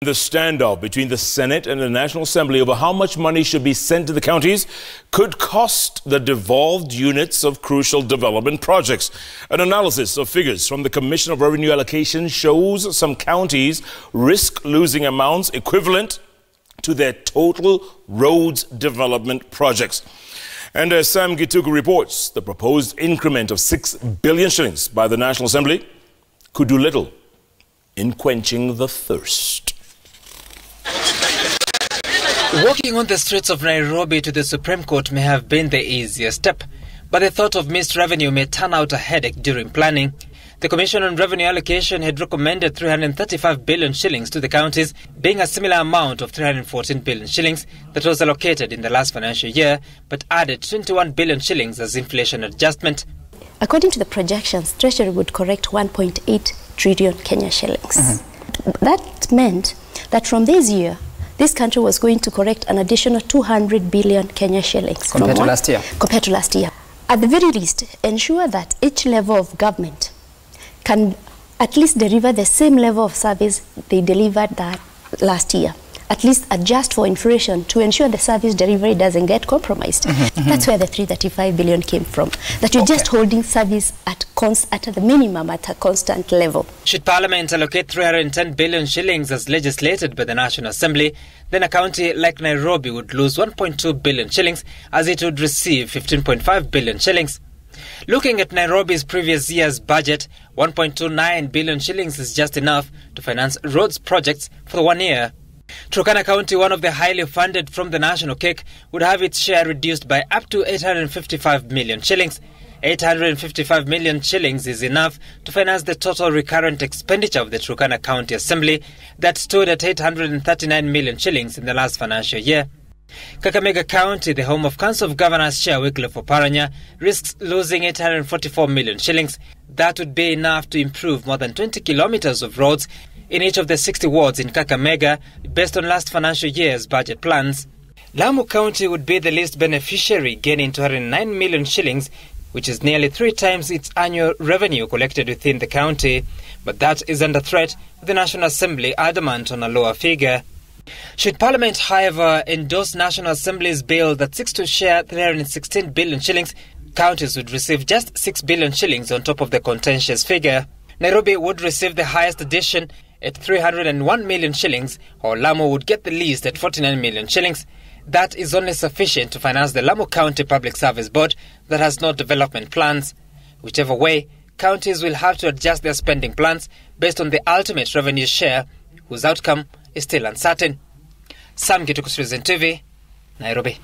The standoff between the Senate and the National Assembly over how much money should be sent to the counties could cost the devolved units of crucial development projects. An analysis of figures from the Commission of Revenue Allocation shows some counties risk losing amounts equivalent to their total roads development projects. And as Sam Gituku reports, the proposed increment of 6 billion shillings by the National Assembly could do little in quenching the thirst. Walking on the streets of Nairobi to the Supreme Court may have been the easiest step, but the thought of missed revenue may turn out a headache during planning. The Commission on Revenue Allocation had recommended 335 billion shillings to the counties, being a similar amount of 314 billion shillings that was allocated in the last financial year, but added 21 billion shillings as inflation adjustment. According to the projections, Treasury would correct 1.8 trillion Kenya shillings. That meant that from this year, this country was going to correct an additional 200 billion Kenya shillings. Compared to last year? Compared to last year. At the very least, ensure that each level of government can at least deliver the same level of service they delivered that last year. At least adjust for inflation to ensure the service delivery doesn't get compromised. That's where the 335 billion came from. That you're just holding service at the minimum, at a constant level. Should Parliament allocate 310 billion shillings as legislated by the National Assembly, then a county like Nairobi would lose 1.2 billion shillings as it would receive 15.5 billion shillings. Looking at Nairobi's previous year's budget, 1.29 billion shillings is just enough to finance roads projects for 1 year. Turkana County, one of the highly funded from the national cake, would have its share reduced by up to 855 million shillings. 855 million shillings is enough to finance the total recurrent expenditure of the Turkana County Assembly that stood at 839 million shillings in the last financial year. Kakamega County, the home of Council of Governors Chair Wycliffe Oparanya, risks losing 844 million shillings. That would be enough to improve more than 20 kilometers of roads in each of the 60 wards in Kakamega based on last financial year's budget plans. Lamu County would be the least beneficiary, gaining 209 million shillings, which is nearly 3 times its annual revenue collected within the county. But that is under threat, with the National Assembly adamant on a lower figure. Should Parliament, however, endorse National Assembly's bill that seeks to share 316 billion shillings, counties would receive just 6 billion shillings on top of the contentious figure. Nairobi would receive the highest addition at 301 million shillings, or Lamu would get the least at 49 million shillings. That is only sufficient to finance the Lamu County Public Service Board that has no development plans. Whichever way, counties will have to adjust their spending plans based on the ultimate revenue share, whose outcome is still uncertain. Sam Gituku, TV, Nairobi.